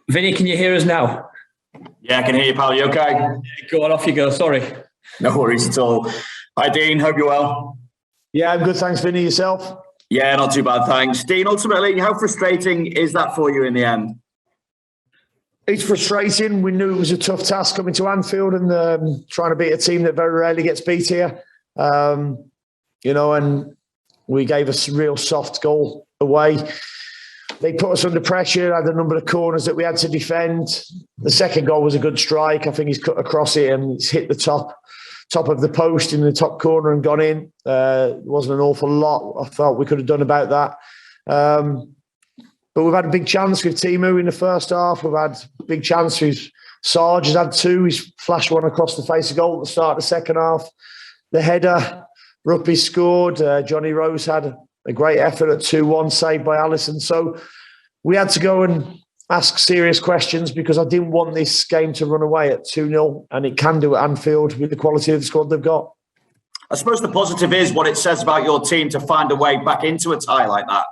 Vinny, can you hear us now? Yeah, I can hear you, pal. You okay? Go on, off you go. Sorry. No worries at all. Hi, Dean. Hope you're well. Yeah, I'm good. Thanks, Vinny. Yourself? Yeah, not too bad, thanks. Dean, ultimately, how frustrating is that for you in the end? It's frustrating. We knew it was a tough task coming to Anfield and trying to beat a team that very rarely gets beat here. And we gave a real soft goal away. They put us under pressure, had a number of corners that we had to defend. The second goal was a good strike. I think he's cut across it and it's hit the top of the post in the top corner and gone in. It wasn't an awful lot I felt we could have done about that. But we've had a big chance with Timu in the first half. We've had a big chance with Sarge. Has had two. He's flashed one across the face of goal at the start of the second half. The header, Rugby scored. Johnny Rose had a great effort at 2-1, saved by Allison. So we had to go and ask serious questions because I didn't want this game to run away at 2-0, and it can do at Anfield with the quality of the squad they've got. I suppose the positive is what it says about your team to find a way back into a tie like that.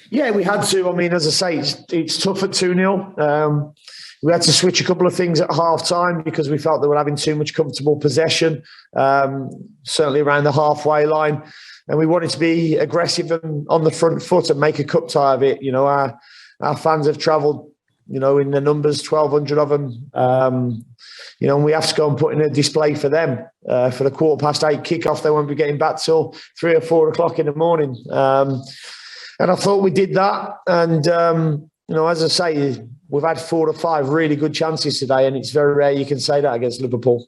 Yeah, we had to. I mean, as I say, it's tough at 2-0. We had to switch a couple of things at half-time because we felt they were having too much comfortable possession, certainly around the halfway line. And we wanted to be aggressive and on the front foot and make a cup tie of it. You know, our fans have travelled, in the numbers, 1,200 of them. And we have to go and put in a display for them. For the 8:15 kickoff, they won't be getting back till 3 or 4 o'clock in the morning. And I thought we did that. And, as I say, we've had 4 or 5 really good chances today, and it's very rare you can say that against Liverpool.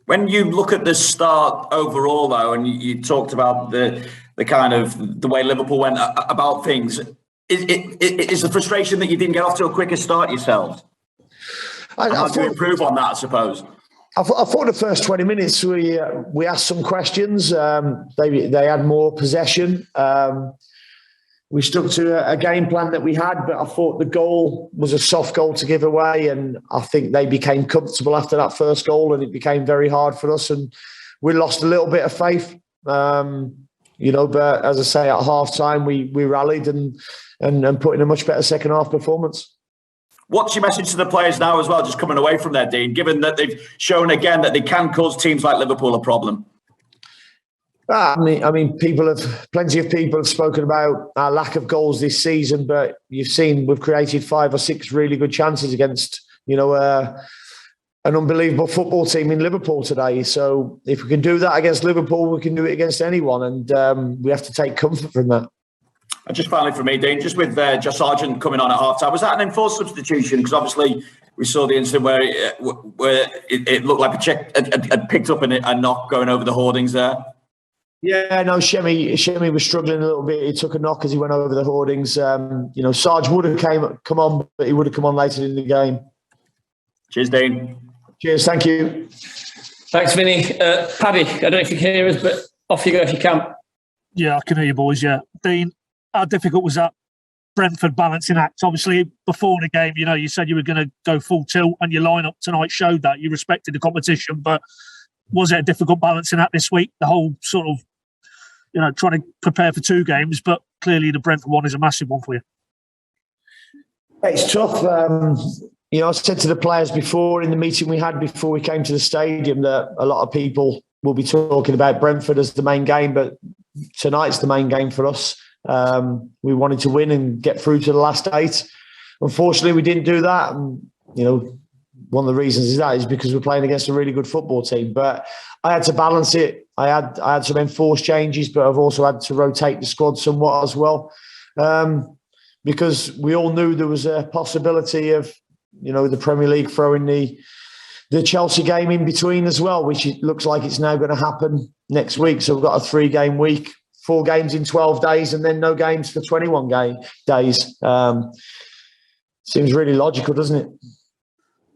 When you look at the start overall, though, and you talked about the kind of the way Liverpool went about things, is the frustration that you didn't get off to a quicker start yourselves? How do you improve on that, I suppose? I thought the first 20 minutes we asked some questions. They had more possession. We stuck to a game plan that we had, but I thought the goal was a soft goal to give away, and I think they became comfortable after that first goal, and it became very hard for us, and we lost a little bit of faith. But as I say, at half-time, we rallied and put in a much better second-half performance. What's your message to the players now as well, just coming away from there, Dean, given that they've shown again that they can cause teams like Liverpool a problem? I mean, plenty of people have spoken about our lack of goals this season, but you've seen we've created 5 or 6 really good chances against, an unbelievable football team in Liverpool today. So if we can do that against Liverpool, we can do it against anyone, and we have to take comfort from that. And just finally for me, Dean, just with Josh Sargent coming on at half-time, was that an enforced substitution? Because obviously we saw the incident where it looked like a check had picked up a knock going over the hoardings there. Yeah, no, Shemi was struggling a little bit. He took a knock as he went over the hoardings. Sarge would have come on, but he would have come on later in the game. Cheers, Dean. Cheers, thank you. Thanks, Vinny. Paddy, I don't know if you can hear us, but off you go if you can. Yeah, I can hear you, boys, yeah. Dean, how difficult was that Brentford balancing act? Obviously, before the game, you said you were going to go full tilt, and your lineup tonight showed that. You respected the competition, but was it a difficult balancing act this week? The whole sort of trying to prepare for 2 games, but clearly the Brentford one is a massive one for you. It's tough. I said to the players before in the meeting we had before we came to the stadium that a lot of people will be talking about Brentford as the main game, but tonight's the main game for us. We wanted to win and get through to the last 8. Unfortunately, we didn't do that. And, one of the reasons is because we're playing against a really good football team. But I had to balance it. I had some enforced changes, but I've also had to rotate the squad somewhat as well, because we all knew there was a possibility of, the Premier League throwing the Chelsea game in between as well, which it looks like it's now going to happen next week. So we've got a 3-game week, 4 games in 12 days, and then no games for 21 days. Seems really logical, doesn't it?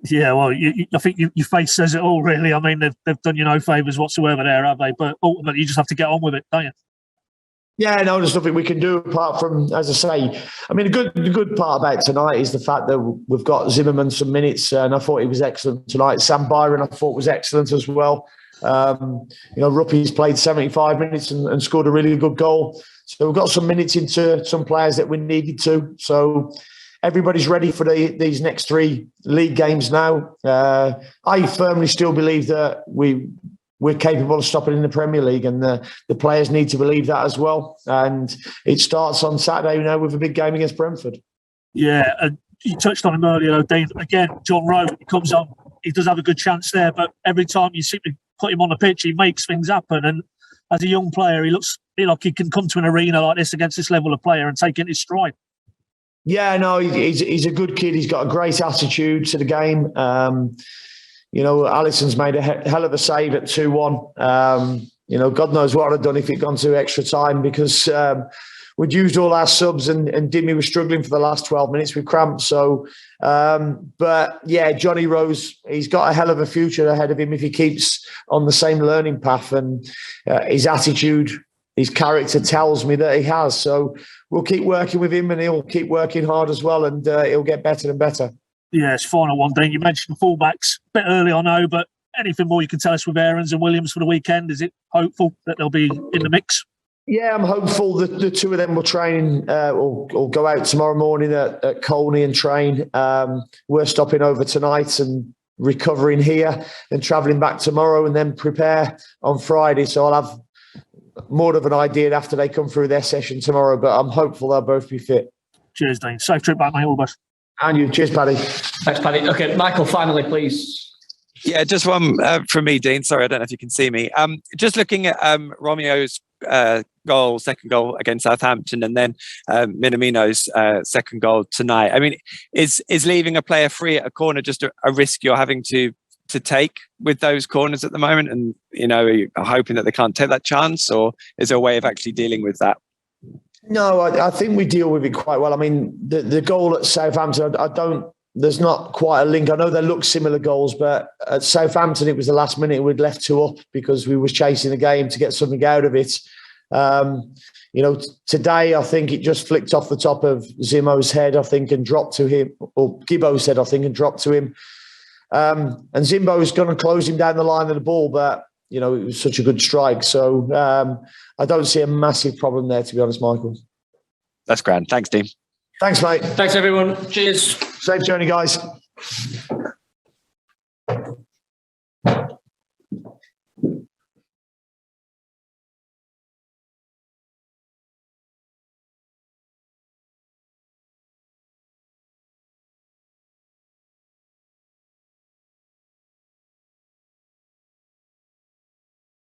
Yeah, well, I think your face says it all, really. I mean, they've done you no favours whatsoever there, have they? But ultimately, you just have to get on with it, don't you? Yeah, no, there's nothing we can do apart from, as I say, I mean, the good part about tonight is the fact that we've got Zimmerman some minutes, and I thought he was excellent tonight. Sam Byron, I thought, was excellent as well. Ruppy's played 75 minutes and scored a really good goal. So we've got some minutes into some players that we needed to. So everybody's ready for these next 3 league games now. I firmly still believe that we're capable of stopping in the Premier League, and the players need to believe that as well. And it starts on Saturday now with a big game against Brentford. Yeah, and you touched on him earlier, though, Dean. Again, John Rowe, he comes on, he does have a good chance there, but every time you simply put him on the pitch, he makes things happen. And as a young player, he looks like he can come to an arena like this against this level of player and take it in his stride. Yeah, no, he's a good kid. He's got a great attitude to the game. Alisson's made a hell of a save at 2-1. God knows what I'd have done if it'd gone to extra time, because we'd used all our subs and Dimmy was struggling for the last 12 minutes with cramps. So, but yeah, Johnny Rose, he's got a hell of a future ahead of him if he keeps on the same learning path, and his attitude, his character tells me that he has. So we'll keep working with him, and he'll keep working hard as well, and he'll get better and better. Yeah, it's final one, Dean. You mentioned fullbacks a bit early, I know, but anything more you can tell us with Aarons and Williams for the weekend? Is it hopeful that they'll be in the mix? Yeah, I'm hopeful that the 2 of them will train or go out tomorrow morning at Colney and train. We're stopping over tonight and recovering here and travelling back tomorrow, and then prepare on Friday. So I'll have more of an idea after they come through their session tomorrow, but I'm hopeful they'll both be fit. Cheers, Dean. Safe trip back, mate. All the best. And you. Cheers, Paddy. Thanks, Paddy. Okay, Michael, finally, please. Yeah, just one from me, Dean. Sorry, I don't know if you can see me. Just looking at Romeo's second goal against Southampton, and then Minamino's second goal tonight. I mean, is leaving a player free at a corner just a risk you're having to take with those corners at the moment? And, are you hoping that they can't take that chance, or is there a way of actually dealing with that? No, I think we deal with it quite well. I mean, the goal at Southampton, there's not quite a link. I know they look similar goals, but at Southampton, it was the last minute we'd left 2 up because we was chasing the game to get something out of it. Today, I think it just flicked off the top of Zimo's head, I think, and dropped to him, or Gibbo's head, I think, and dropped to him. And Zimbo's going to close him down the line of the ball, but, it was such a good strike. So I don't see a massive problem there, to be honest, Michael. That's grand. Thanks, Dean. Thanks, mate. Thanks, everyone. Cheers. Safe journey, guys.